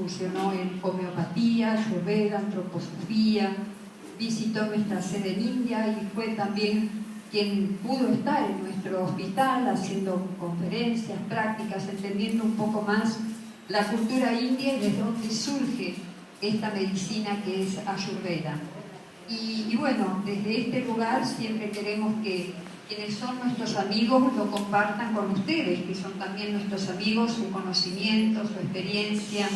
incursionó en homeopatía, ayurveda, antroposofía, visitó nuestra sede en India y fue también quien pudo estar en nuestro hospital haciendo conferencias, prácticas, entendiendo un poco más la cultura india y desde dónde surge esta medicina que es ayurveda. Y bueno, desde este lugar siempre queremos que quienes son nuestros amigos lo compartan con ustedes, que son también nuestros amigos, su conocimiento, su experiencia,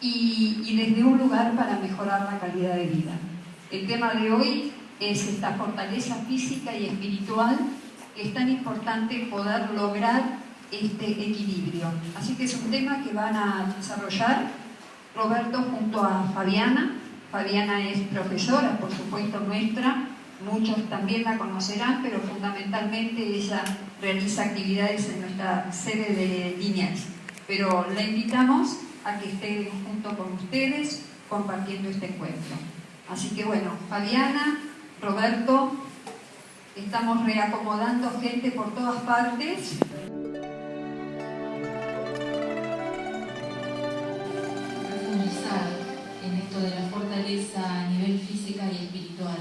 y desde un lugar para mejorar la calidad de vida. El tema de hoy es esta fortaleza física y espiritual, que es tan importante poder lograr este equilibrio. Así que es un tema que van a desarrollar Roberto junto a Fabiana. Fabiana es profesora, por supuesto, nuestra. Muchos también la conocerán, pero fundamentalmente ella realiza actividades en nuestra sede de Liniers. Pero la invitamos a que esté junto con ustedes compartiendo este encuentro. Así que bueno, Fabiana, Roberto, estamos reacomodando gente por todas partes. Profundizar en esto de la fortaleza a nivel física y espiritual,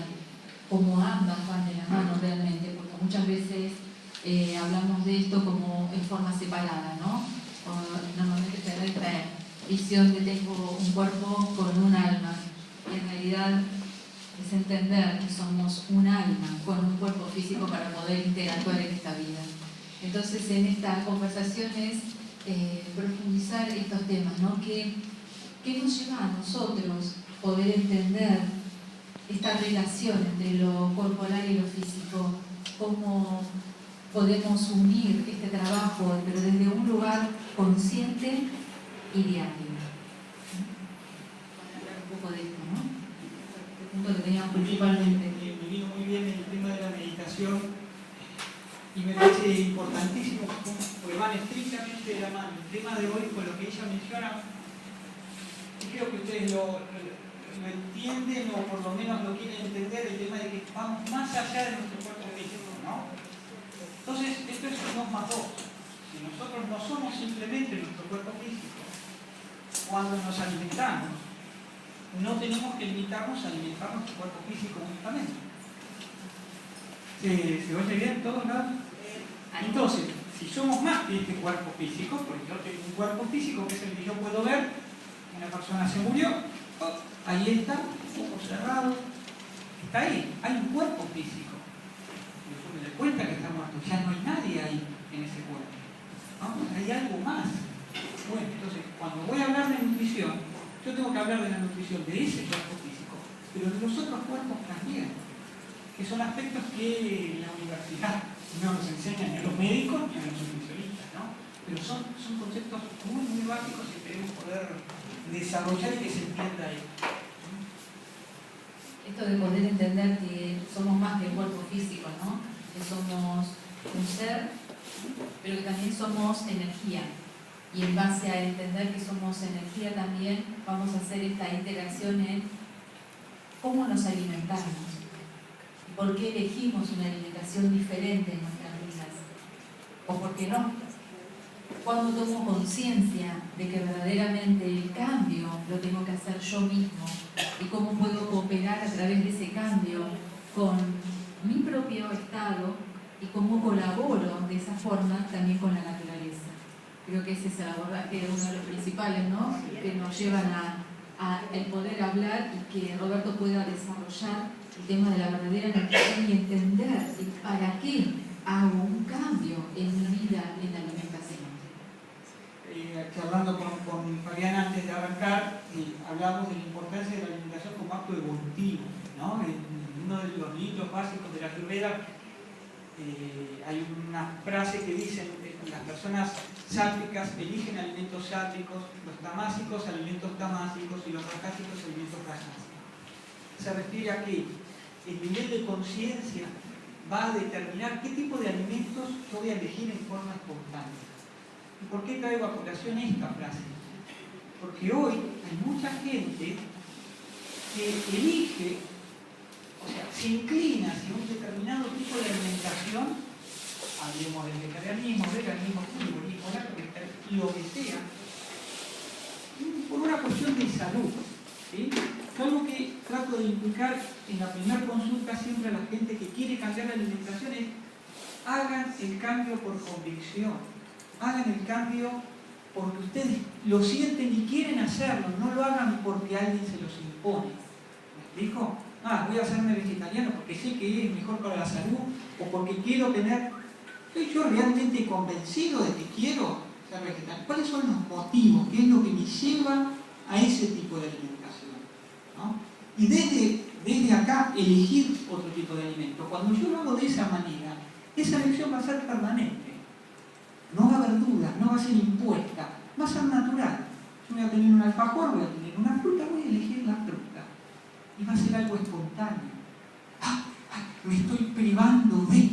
como ambas van de la mano realmente, porque muchas veces hablamos de esto como en forma separada, ¿no? Normalmente se da esta visión de tengo un cuerpo con un alma, y en realidad es entender que somos un alma con un cuerpo físico para poder interactuar en esta vida. Entonces, en esta conversación es profundizar estos temas, ¿no? ¿Qué nos lleva a nosotros poder entender esta relación entre lo corporal y lo físico? ¿Cómo podemos unir este trabajo, pero desde un lugar consciente y diario? Vamos a hablar un poco de esto, ¿no? Este punto que teníamos principalmente. Me vino muy bien el tema de la meditación y me parece importantísimo porque van estrictamente de la mano. El tema de hoy, con lo que ella menciona, y creo que ustedes lo entienden o por lo menos lo quieren entender, el tema de que vamos más allá de nuestro cuerpo físico, ¿no? Entonces, esto es un 2 más 2. Si nosotros no somos simplemente nuestro cuerpo físico, cuando nos alimentamos, no tenemos que limitarnos a alimentar nuestro cuerpo físico únicamente. ¿Se oye bien en todos lados? Entonces, si somos más que este cuerpo físico, porque yo tengo un cuerpo físico que es el que yo puedo ver, una persona se murió, ahí está, ojos cerrados, está ahí, hay un cuerpo físico. Yo me doy cuenta que está muerto, ya no hay nadie ahí en ese cuerpo, ¿no? Hay algo más. Bueno, entonces, cuando voy a hablar de nutrición, yo tengo que hablar de la nutrición de ese cuerpo físico, pero de los otros cuerpos también, que son aspectos que la universidad no nos enseñan ni a los médicos ni a los nutricionistas, ¿no? Pero son conceptos muy, muy básicos que queremos poder desarrollar y que se entienda ahí. Esto de poder entender que somos más que el cuerpo físico, ¿no? Que somos un ser, pero que también somos energía. Y en base a entender que somos energía también, vamos a hacer esta interacción en cómo nos alimentamos. ¿Y por qué elegimos una alimentación diferente en nuestras vidas? ¿O por qué no? Cuando tomo conciencia de que verdaderamente el cambio lo tengo que hacer yo mismo y cómo puedo cooperar a través de ese cambio con mi propio estado y cómo colaboro de esa forma también con la naturaleza. Creo que ese es el abordaje, uno de los principales, ¿no? Que nos llevan a el poder hablar y que Roberto pueda desarrollar el tema de la verdadera nutrición y entender para qué hago un cambio en mi vida en la alimentación. Charlando con Fabiana antes de arrancar, hablamos de la importancia de la alimentación como acto evolutivo, ¿no? En uno de los libros básicos de la Ayurveda hay una frase que dice las personas sálvicas eligen alimentos sálvicos, los tamásicos alimentos tamásicos y los rajásicos alimentos rajásicos. Se refiere a que el nivel de conciencia va a determinar qué tipo de alimentos yo voy a elegir en forma espontánea. ¿Y por qué traigo a colación esta frase? Porque hoy hay mucha gente que elige, o sea, se inclina hacia un determinado tipo de alimentación, hablemos del vegetarianismo, veganismo, frigorícola, lo que sea, por una cuestión de salud. ¿Sí? Algo que trato de inculcar en la primera consulta siempre a la gente que quiere cambiar la alimentación es: hagan el cambio por convicción, hagan el cambio porque ustedes lo sienten y quieren hacerlo, no lo hagan porque alguien se los impone. ¿Me explico? Voy a hacerme vegetariano porque sé que es mejor para la salud o porque quiero tener... ¿Estoy yo realmente convencido de que quiero ser vegetariano? ¿Cuáles son los motivos? ¿Qué es lo que me lleva a ese tipo de alimentación? ¿No? Y desde acá elegir otro tipo de alimento. Cuando yo lo hago de esa manera, esa elección va a ser permanente. No va a haber dudas, no va a ser impuesta, va a ser natural. Yo voy a tener un alfajor, voy a tener una fruta, voy a elegir la fruta. Y va a ser algo espontáneo. Me estoy privando de...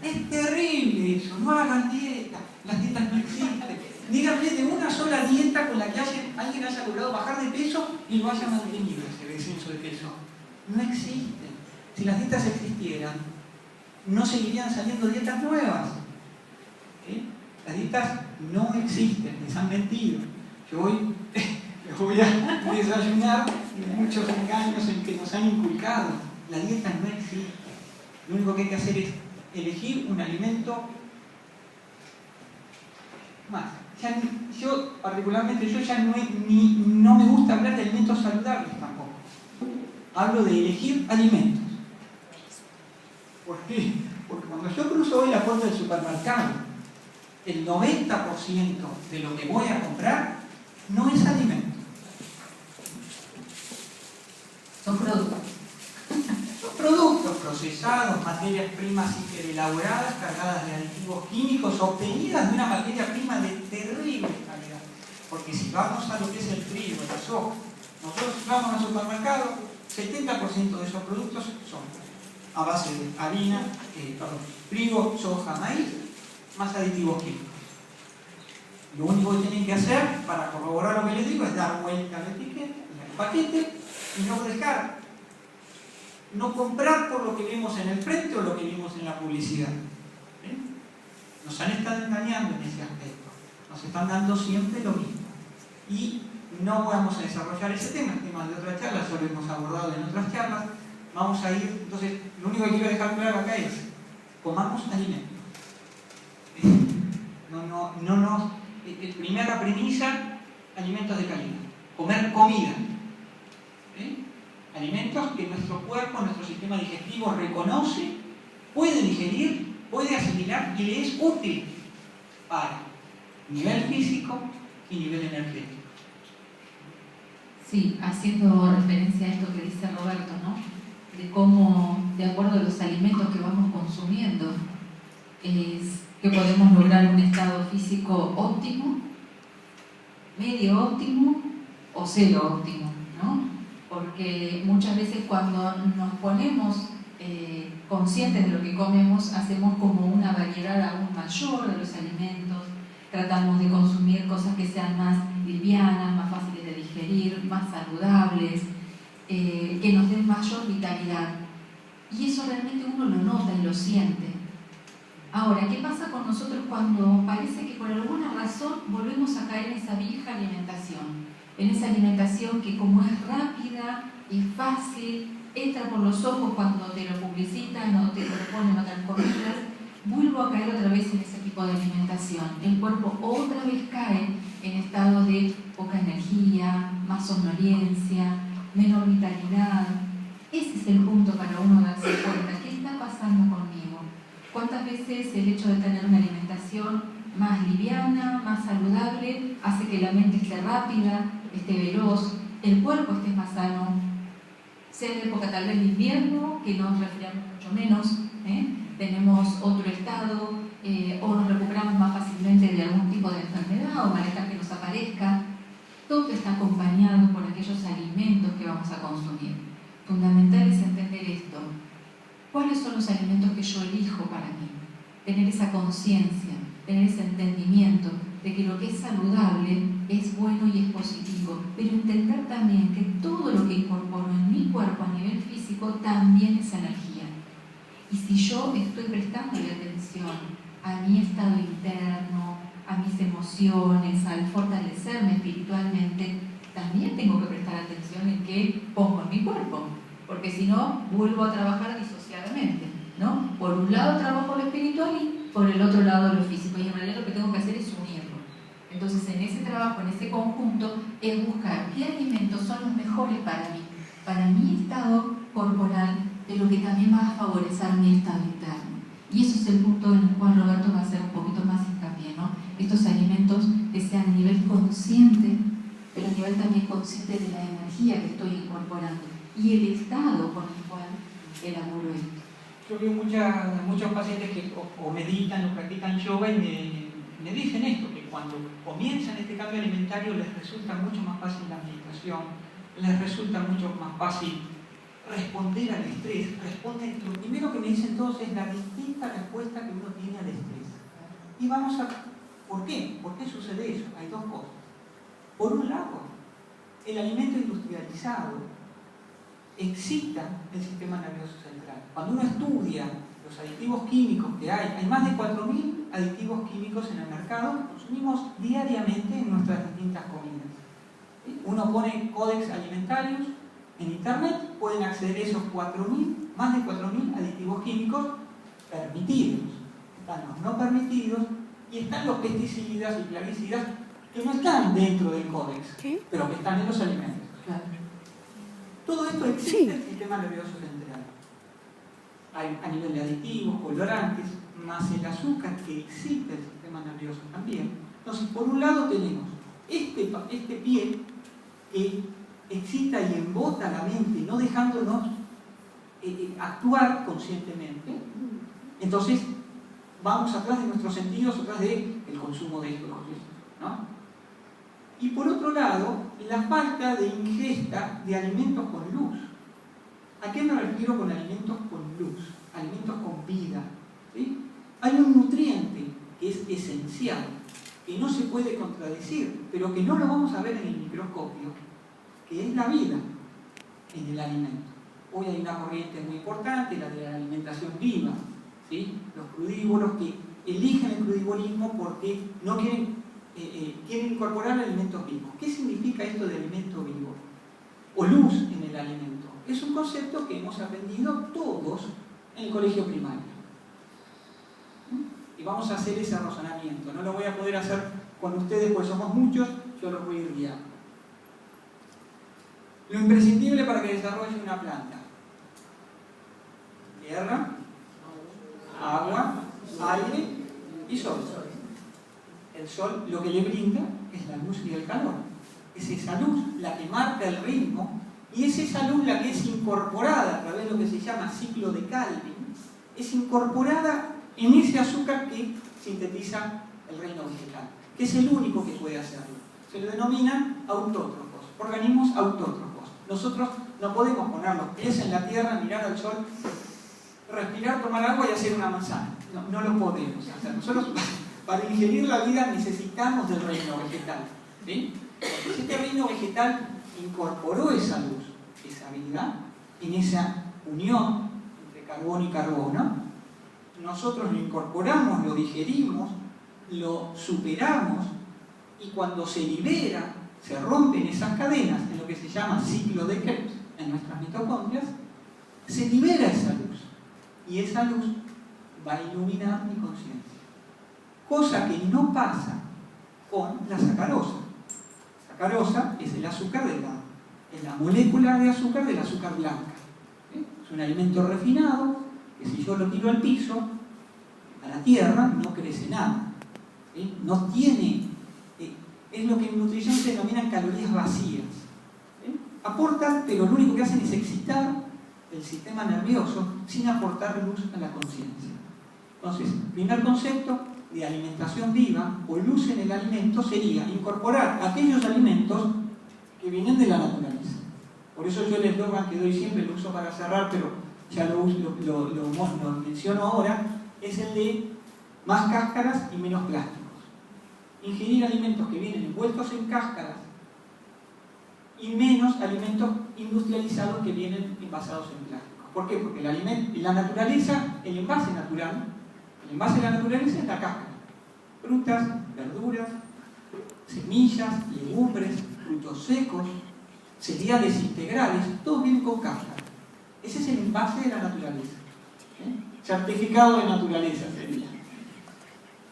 Es terrible eso, no hagan dieta. Las dietas no existen. Díganme de una sola dieta con la que alguien haya logrado bajar de peso y lo haya mantenido ese descenso de peso. No existen. Si las dietas existieran, no seguirían saliendo dietas nuevas. ¿Sí? Las dietas no existen, les han mentido. Yo hoy les voy a desayunar muchos engaños en que nos han inculcado. La dieta no existe. Lo único que hay que hacer es elegir un alimento más. Yo particularmente ya no me gusta hablar de alimentos saludables tampoco. Hablo de elegir alimentos. ¿Por qué? Porque cuando yo cruzo hoy la puerta del supermercado, el 90% de lo que voy a comprar no es alimento. Son productos. Son productos procesados, materias primas hiperelaboradas, cargadas de aditivos químicos, obtenidas de una materia prima de terrible calidad. Porque si vamos a lo que es el trigo, el soja, nosotros vamos al supermercado, 70% de esos productos son a base de harina, trigo, soja, maíz, más aditivos químicos. Lo único que tienen que hacer para corroborar lo que les digo es dar vuelta al etiqueta, al paquete, y no comprar por lo que vimos en el frente o lo que vimos en la publicidad. ¿Sí? Nos han estado engañando en ese aspecto. Nos están dando siempre lo mismo. Y no vamos a desarrollar ese tema, el tema de otras charlas, ya lo hemos abordado en otras charlas. Vamos a ir, entonces, lo único que quiero dejar claro acá es: comamos alimentos. Primera premisa, alimentos de calidad. Comer comida. ¿Sí? Alimentos que nuestro cuerpo, nuestro sistema digestivo reconoce, puede digerir, puede asimilar y le es útil para nivel físico y nivel energético. Sí, haciendo referencia a esto que dice Roberto, ¿no? De cómo, de acuerdo a los alimentos que vamos consumiendo, es que podemos lograr un estado físico óptimo, medio óptimo o cero óptimo, ¿no? Porque muchas veces cuando nos ponemos conscientes de lo que comemos, hacemos como una variedad aún mayor de los alimentos, tratamos de consumir cosas que sean más livianas, más fáciles de digerir, más saludables, que nos den mayor vitalidad. Y eso realmente uno lo nota y lo siente. Ahora, ¿qué pasa con nosotros cuando parece que por alguna razón volvemos a caer en esa vieja alimentación? En esa alimentación que, como es rápida y fácil, entra por los ojos cuando te lo publicitan o te lo ponen otras comidas, vuelvo a caer otra vez en ese tipo de alimentación. El cuerpo otra vez cae en estado de poca energía, más somnolencia, menor vitalidad. Ese es el punto para uno darse cuenta. ¿Qué está pasando conmigo? ¿Cuántas veces el hecho de tener una alimentación más liviana, más saludable, hace que la mente esté rápida, esté veloz, el cuerpo esté más sano? Sea en época tal vez de invierno, que nos resfriamos mucho menos, tenemos otro estado, o nos recuperamos más fácilmente de algún tipo de enfermedad o malestar que nos aparezca. Todo está acompañado por aquellos alimentos que vamos a consumir. Fundamental es entender esto. ¿Cuáles son los alimentos que yo elijo para mí? Tener esa conciencia, tener ese entendimiento de que lo que es saludable es bueno y es positivo, pero entender también que todo lo que incorporo en mi cuerpo a nivel físico también es energía. Y si yo estoy prestando atención a mi estado interno, a mis mis emociones, al fortalecerme espiritualmente, también tengo que prestar atención en qué pongo en mi cuerpo, porque si no, vuelvo a trabajar disociadamente, ¿no? Por un lado trabajo lo espiritual y por el otro lado lo físico, y en realidad lo que tengo que hacer es unirlo. Entonces, en ese trabajo, en ese conjunto, es buscar qué alimentos son los mejores para mi estado corporal, pero que también va a favorecer mi estado interno. Y eso es el punto en el cual Roberto va a hacer un poquito más hincapié, ¿no? Estos alimentos que sean a nivel consciente, pero a nivel también consciente de la energía que estoy incorporando y el estado con el cual elaboro esto. Yo veo muchos pacientes que o meditan o practican yoga y me dicen esto, que cuando comienzan este cambio alimentario les resulta mucho más fácil la meditación, les resulta mucho más fácil responder al estrés. Lo primero que me dicen todos es la distinta respuesta que uno tiene al estrés. Y vamos a... ¿Por qué? ¿Por qué sucede eso? Hay dos cosas. Por un lado, el alimento industrializado excita el sistema nervioso central. Cuando uno estudia los aditivos químicos que hay más de 4.000 aditivos químicos en el mercado que consumimos diariamente en nuestras distintas comidas. Uno pone códex alimentarios en internet, pueden acceder a esos más de 4.000 aditivos químicos permitidos. Están los no permitidos y están los pesticidas y plaguicidas que no están dentro del códex, pero que están en los alimentos. Claro. Todo esto existe en el sistema nervioso central. Hay a nivel de aditivos, colorantes, más el azúcar que excita el sistema nervioso también. Entonces, por un lado tenemos este pie que excita y embota la mente, no dejándonos actuar conscientemente. Entonces, vamos atrás de nuestros sentidos, atrás del consumo de esto, ¿no? Y por otro lado, la falta de ingesta de alimentos con luz. ¿A qué me refiero con alimentos con luz? Alimentos con vida. ¿Sí? Hay un nutriente que es esencial, que no se puede contradecir, pero que no lo vamos a ver en el microscopio, que es la vida en el alimento. Hoy hay una corriente muy importante, la de la alimentación viva, ¿sí? Los crudívoros que eligen el crudivorismo porque no quieren incorporar alimentos vivos. ¿Qué significa esto de alimento vivo? O luz en el alimento. Es un concepto que hemos aprendido todos en el colegio primario. Y vamos a hacer ese razonamiento. No lo voy a poder hacer con ustedes porque somos muchos, yo los voy a ir guiando. Lo imprescindible para que desarrolle una planta: tierra, agua, aire y sol. El sol lo que le brinda es la luz y el calor. Es esa luz la que marca el ritmo y es esa luz la que es incorporada a través de lo que se llama ciclo de Calvin. Es incorporada en ese azúcar que sintetiza el reino vegetal, que es el único que puede hacerlo. Se lo denominan autótrofos, organismos autótrofos. Nosotros no podemos poner los pies en la tierra, mirar al sol, respirar, tomar agua y hacer una manzana. No lo podemos hacer. Nosotros para ingerir la vida necesitamos del reino vegetal. ¿Sí? Porque si este reino vegetal incorporó esa luz, esa vida, en esa unión entre carbono y carbono, nosotros lo incorporamos, lo digerimos, lo superamos y cuando se libera, se rompen esas cadenas en lo que se llama ciclo de Krebs en nuestras mitocondrias, se libera esa luz y esa luz va a iluminar mi conciencia. Cosa que no pasa con la sacarosa. La sacarosa es el azúcar es la molécula de azúcar del azúcar blanca. Es un alimento refinado que si yo lo tiro al piso, a la tierra, no crece nada. No tiene, es lo que en nutrición se denominan calorías vacías. Aportan, pero lo único que hacen es excitar el sistema nervioso sin aportar luz a la conciencia. Entonces, primer concepto de alimentación viva o luz en el alimento sería incorporar aquellos alimentos que vienen de la naturaleza. Por eso yo el eslogan que doy siempre, lo uso para cerrar, pero ya lo menciono ahora, es el de más cáscaras y menos plásticos. Ingerir alimentos que vienen envueltos en cáscaras y menos alimentos industrializados que vienen envasados en plástico. ¿Por qué? Porque la naturaleza, el envase natural, el envase de la naturaleza es la cáscara. frutas, verduras, semillas, legumbres, frutos secos, cereales integrales, todos vienen con cáscara. Ese es el envase de la naturaleza. Certificado de naturaleza sería.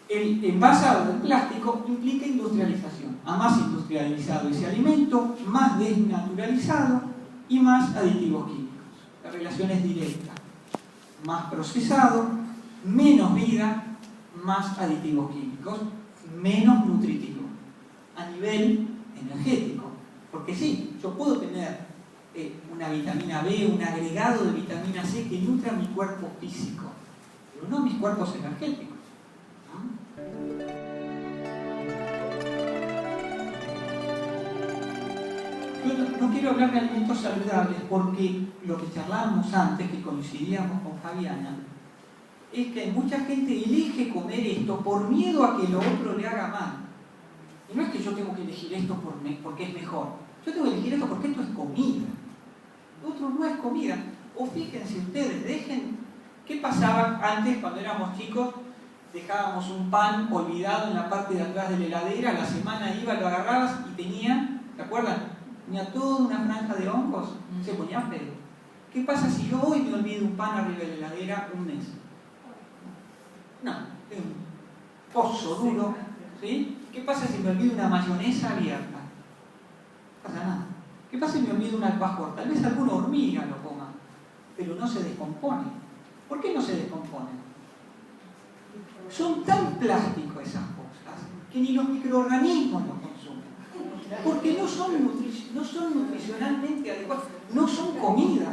El envasado del plástico implica industrialización. A más industrializado ese alimento, más desnaturalizado y más aditivos químicos. La relación es directa. Más procesado, menos vida, más aditivos químicos, menos nutritivo a nivel energético. Porque sí, yo puedo tener una vitamina B, un agregado de vitamina C que nutra mi cuerpo físico, pero no mis cuerpos energéticos. Yo no quiero hablar de alimentos saludables porque lo que charlábamos antes, que coincidíamos con Fabiana, es que mucha gente elige comer esto por miedo a que lo otro le haga mal. Y no es que yo tengo que elegir esto porque es mejor. Yo tengo que elegir esto porque esto es comida. Lo otro no es comida. O fíjense ustedes, dejen qué pasaba antes cuando éramos chicos. Dejábamos un pan olvidado en la parte de atrás de la heladera, la semana iba, lo agarrabas y tenía, ¿te acuerdan? Tenía toda una franja de hongos, se ponía feo. ¿Qué pasa si yo hoy me olvido un pan arriba de la heladera un mes? No, es un pozo duro, ¿sí? ¿Qué pasa si me olvido una mayonesa abierta? No pasa nada. ¿Qué pasa si me olvido un alfajor? Tal vez alguna hormiga lo coma, pero no se descompone. ¿Por qué no se descompone? Son tan plásticos esas cosas que ni los microorganismos lo consumen. Porque no son nutricionalmente adecuados, no son comida.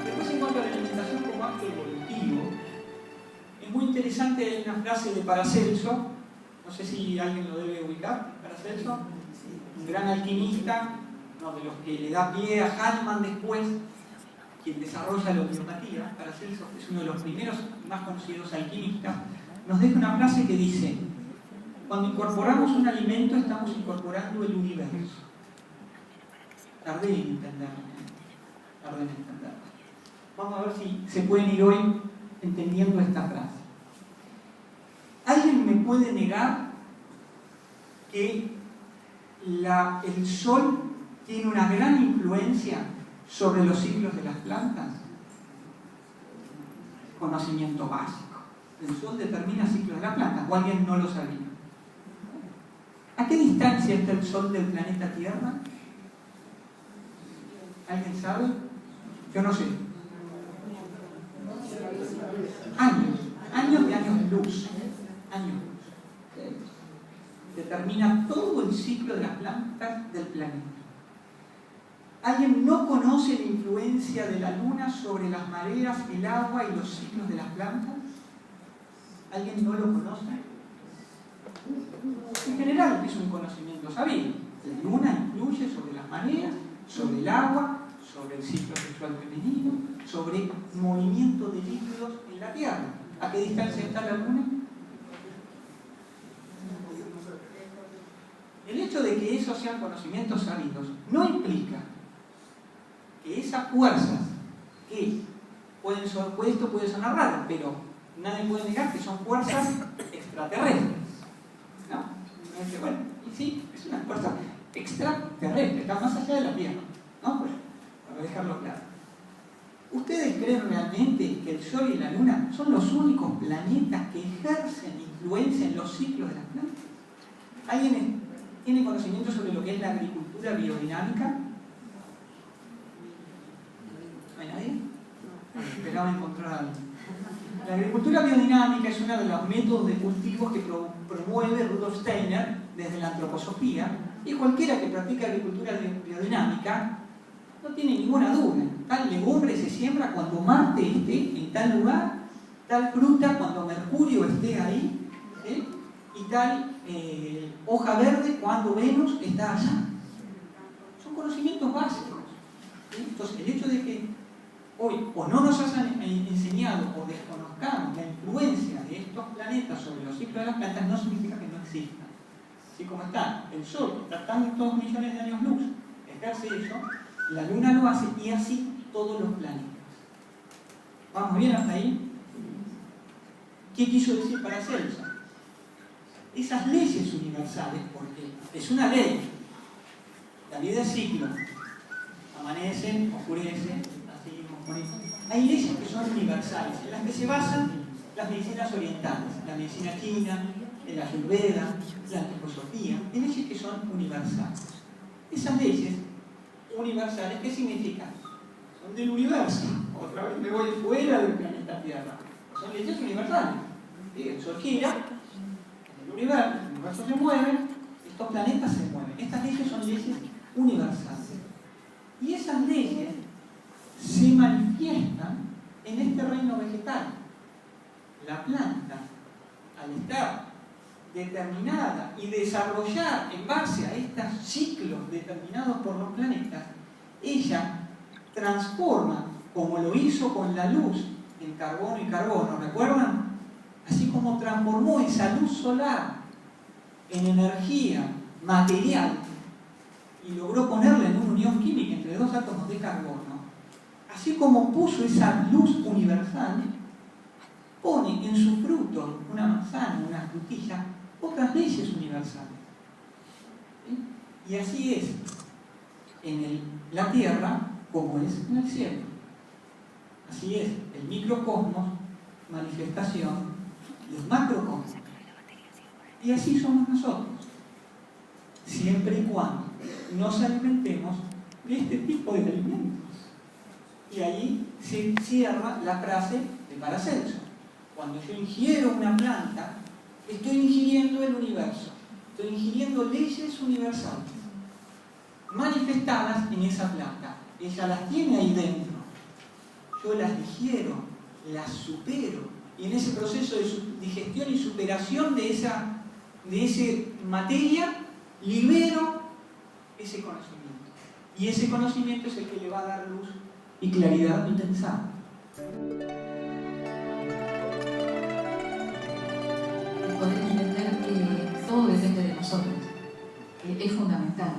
Después, en cuanto a la alimentación como acto evolutivo, es muy interesante una frase de Paracelso, no sé si alguien lo debe ubicar, Paracelso, un gran alquimista, uno de los que le da pie a Hahnemann después, quien desarrolla la homeopatía. Paracelso es uno de los primeros y más conocidos alquimistas, nos deja una frase que dice: cuando incorporamos un alimento estamos incorporando el universo. Tardé en entenderlo. Vamos a ver si se pueden ir hoy entendiendo esta frase. ¿Alguien me puede negar que el sol tiene una gran influencia sobre los ciclos de las plantas? Conocimiento básico. El sol determina el ciclo de las plantas, o alguien no lo sabía. ¿A qué distancia está el sol del planeta Tierra? ¿Alguien sabe? Yo no sé. Años de años luz. Determina todo el ciclo de las plantas del planeta. ¿Alguien no conoce la influencia de la luna sobre las mareas, el agua y los ciclos de las plantas? ¿Alguien no lo conoce? En general es un conocimiento sabido. La luna influye sobre las mareas, sobre el agua, sobre el ciclo sexual femenino, sobre movimiento de líquidos en la Tierra. ¿A qué distancia está la luna? El hecho de que esos sean conocimientos sabidos no implica que esas fuerzas que esto puede sonar raro, pero nadie puede negar que son fuerzas extraterrestres. ¿No? Bueno, y sí, es una fuerza extraterrestre, está más allá de la Tierra. ¿No? Pues, para dejarlo claro. ¿Ustedes creen realmente que el Sol y la Luna son los únicos planetas que ejercen influencia en los ciclos de las plantas? ¿Alguien tiene conocimiento sobre lo que es la agricultura biodinámica? ¿No hay nadie? Esperaba encontrar algo. La agricultura biodinámica es uno de los métodos de cultivos que promueve Rudolf Steiner desde la antroposofía, y cualquiera que practique agricultura biodinámica no tiene ninguna duda. Tal legumbre se siembra cuando Marte esté en tal lugar, tal fruta cuando Mercurio esté ahí, ¿sí? Y tal hoja verde cuando Venus está allá. Son conocimientos básicos, ¿sí? Entonces, el hecho de que hoy o no nos hayan enseñado o desconozcamos la influencia de estos planetas sobre los ciclos de las plantas no significa que no existan. Así como está el Sol, que está tantos millones de años luz, ejerce eso, la Luna lo hace, y así todos los planetas. ¿Vamos bien hasta ahí? ¿Qué quiso decir Paracelso? Esas leyes universales, porque es una ley, la vida es ciclo, amanece, oscurece, así oscurece. Hay leyes que son universales, en las que se basan las medicinas orientales, la medicina china, la ayurveda, la antroposofía, hay leyes que son universales. Esas leyes universales, ¿qué significan? Son del universo. Otra vez me voy fuera del planeta Tierra. Son leyes universales. El Sol gira, el universo se mueve, estos planetas se mueven. Estas leyes son leyes universales. Y esas leyes se manifiestan en este reino vegetal. La planta, al estar determinada y desarrollar en base a estos ciclos determinados por los planetas, ella transforma, como lo hizo con la luz en carbono y carbono, ¿recuerdan? Así como transformó esa luz solar en energía material y logró ponerla en una unión química entre dos átomos de carbono, así como puso esa luz universal, pone en su fruto, una manzana, una frutilla, otras leyes universales. ¿Sí? Y así es en la Tierra como es en el cielo. Así es el microcosmos, manifestación del macrocosmos. Y así somos nosotros, siempre y cuando nos alimentemos de este tipo de alimentos. Y ahí se cierra la frase de Paracelso. Cuando yo ingiero una planta, estoy ingiriendo el universo, estoy ingiriendo leyes universales manifestadas en esa planta. Ella las tiene ahí dentro. Yo las digiero, las supero, y en ese proceso de digestión y superación de esa materia, libero ese conocimiento. Y ese conocimiento es el que le va a dar luz y claridad a mi pensar. Poder entender que todo depende de nosotros, es fundamental.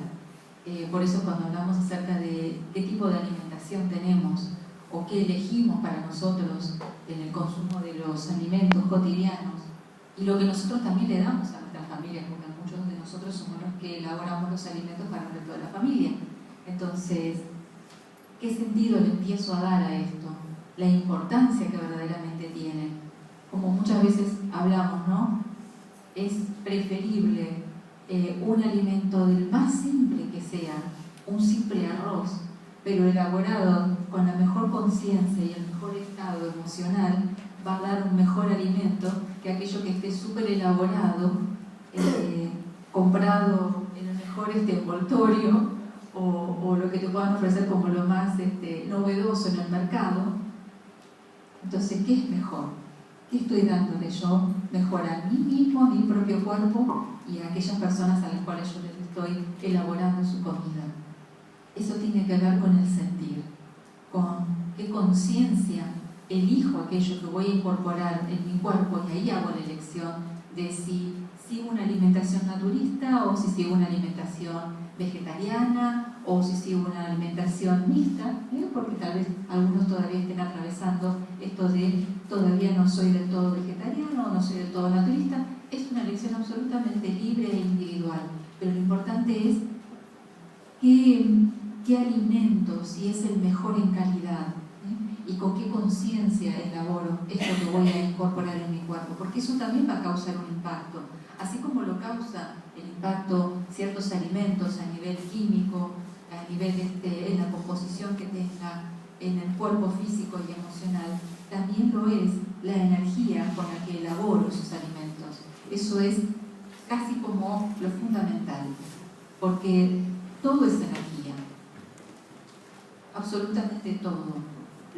Por eso cuando hablamos acerca de qué tipo de alimentación tenemos o qué elegimos para nosotros en el consumo de los alimentos cotidianos y lo que nosotros también le damos a nuestras familias, porque muchos de nosotros somos los que elaboramos los alimentos para el resto de la familia. Entonces, ¿qué sentido le empiezo a dar a esto? La importancia que verdaderamente tiene. Como muchas veces hablamos, ¿no? Es preferible un alimento del más simple que sea, un simple arroz, pero elaborado con la mejor conciencia y el mejor estado emocional, va a dar un mejor alimento que aquello que esté súper elaborado, comprado en el mejor envoltorio o lo que te puedan ofrecer como lo más novedoso en el mercado. Entonces, ¿qué es mejor? ¿Qué estoy dándole yo mejor a mí mismo, a mi propio cuerpo y a aquellas personas a las cuales yo les estoy elaborando su comida? Eso tiene que ver con el sentir, con qué conciencia elijo aquello que voy a incorporar en mi cuerpo, y ahí hago la elección de si sigo una alimentación naturista o si sigo una alimentación vegetariana o si sigo una alimentación mixta, porque tal vez algunos todavía estén atravesando esto de todavía no soy del todo vegetariano o no soy del todo naturista. Es una elección absolutamente libre e individual, pero lo importante es qué alimento, si es el mejor en calidad, y con qué conciencia elaboro esto que voy a incorporar en mi cuerpo, porque eso también va a causar un impacto, así como lo causa el impacto ciertos alimentos a nivel químico, a nivel en la composición que tenga en el cuerpo físico y emocional, también lo es la energía con la que elaboro esos alimentos. Eso es casi como lo fundamental, porque todo es energía, absolutamente todo.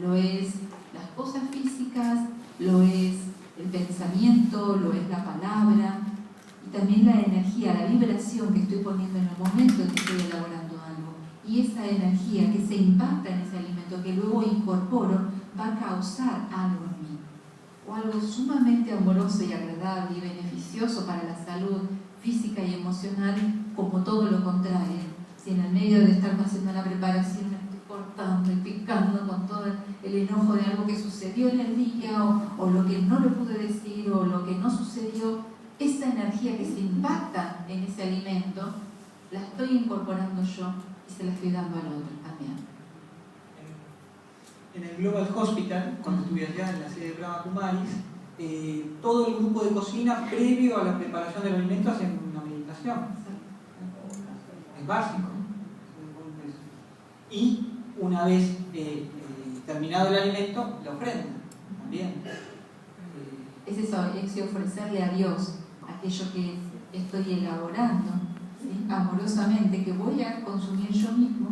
Lo es las cosas físicas, lo es el pensamiento, lo es la palabra, y también la energía, la vibración que estoy poniendo en el momento en que estoy elaborando algo. Y esa energía que se impacta en ese alimento, que luego incorporo, va a causar algo en mí, o algo sumamente amoroso y agradable y beneficioso para la salud física y emocional, como todo lo contrario. Si en el medio de estar haciendo la preparación estoy cortando y picando con todo el enojo de algo que sucedió en el día o lo que no le pude decir o lo que no sucedió, esa energía que se impacta en ese alimento, la estoy incorporando yo y se la estoy dando al otro también. En el Global Hospital, cuando estuve allá en la sede de Brahma Kumaris, todo el grupo de cocina, previo a la preparación del alimento, hacen una meditación. Es básico. Y una vez terminado el alimento, la ofrenda también. Es eso, es ofrecerle a Dios aquello que estoy elaborando, ¿sí? Amorosamente, que voy a consumir yo mismo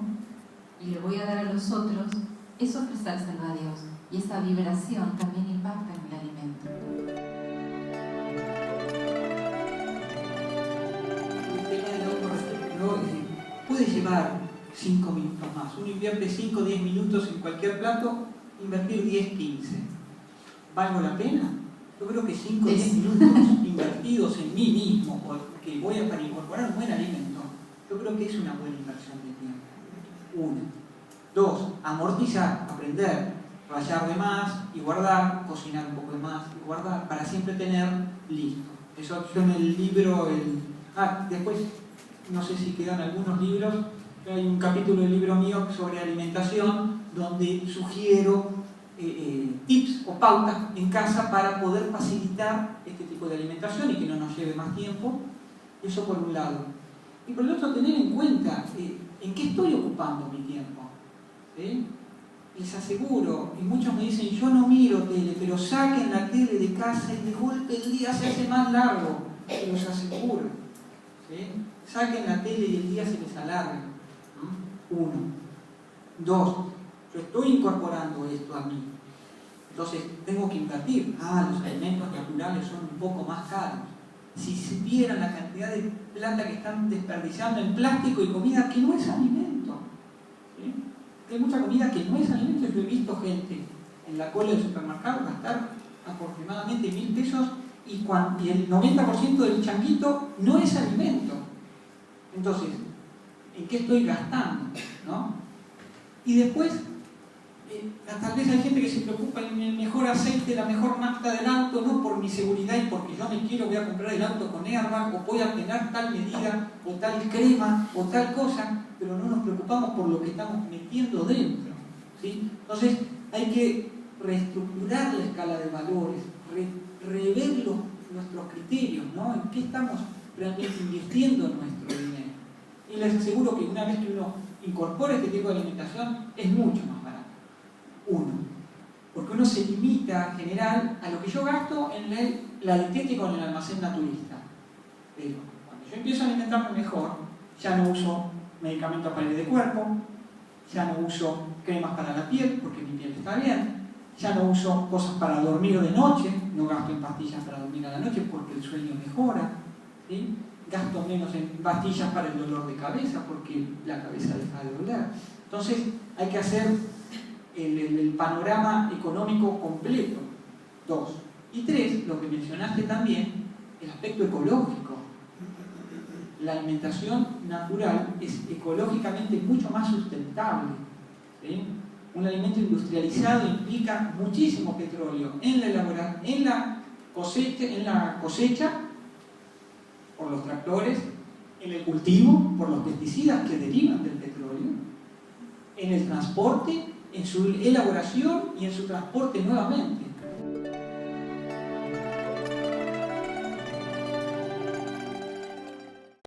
y le voy a dar a los otros, es ofrecérselo a Dios. Y esa vibración también impacta en el alimento. El tema del ahorro puede llevar 5 minutos más. Uno invierte 5 o 10 minutos en cualquier plato, invertir 10, 15. ¿Valgo la pena? Yo creo que 5 o 10 minutos invertidos en mí mismo, porque voy a para incorporar un buen alimento, yo creo que es una buena inversión de tiempo. 1. 2. Amortizar, aprender, rallar de más y guardar, cocinar un poco de más y guardar, para siempre tener listo. Eso yo en el libro, después, no sé si quedan algunos libros, hay un capítulo del libro mío sobre alimentación, donde sugiero tips o pautas en casa para poder facilitar este tipo de alimentación y que no nos lleve más tiempo. Eso por un lado. Y por el otro, tener en cuenta en qué estoy ocupando mi tiempo. ¿Sí? Les aseguro, y muchos me dicen, yo no miro tele, pero saquen la tele de casa y de golpe el día se hace más largo. Se los aseguro. ¿Sí? Saquen la tele y el día se les alarga. 1. 2. Yo estoy incorporando esto a mí. Entonces tengo que invertir. Los alimentos naturales son un poco más caros. Si supieran la cantidad de plata que están desperdiciando en plástico y comida que no es alimento. ¿Sí? Hay mucha comida que no es alimento. Yo he visto gente en la cola del supermercado gastar aproximadamente 1.000 pesos y el 90% del changuito no es alimento. Entonces, ¿en qué estoy gastando? ¿No? Y después, tal vez hay gente que se preocupa en el mejor aceite, la mejor nafta del auto, no por mi seguridad y porque yo me quiero, voy a comprar el auto con airbag, o voy a tener tal medida, o tal crema, o tal cosa, pero no nos preocupamos por lo que estamos metiendo dentro. ¿Sí? Entonces, hay que reestructurar la escala de valores, rever nuestros criterios, ¿no? En qué estamos realmente invirtiendo nuestro dinero. Y les aseguro que una vez que uno incorpora este tipo de alimentación, es mucho más barato. 1. Porque uno se limita en general a lo que yo gasto en la dietética o en el almacén naturista. Pero cuando yo empiezo a alimentarme mejor, ya no uso medicamentos para el de cuerpo, ya no uso cremas para la piel, porque mi piel está bien, ya no uso cosas para dormir de noche, no gasto en pastillas para dormir a la noche porque el sueño mejora, ¿sí? Gasto menos en pastillas para el dolor de cabeza porque la cabeza deja de doler. Entonces hay que hacer el panorama económico completo. 2. Y 3, lo que mencionaste también, el aspecto ecológico. La alimentación natural es ecológicamente mucho más sustentable. ¿Sí? Un alimento industrializado implica muchísimo petróleo en la cosecha por los tractores, en el cultivo por los pesticidas que derivan del petróleo, en el transporte, en su elaboración y en su transporte nuevamente.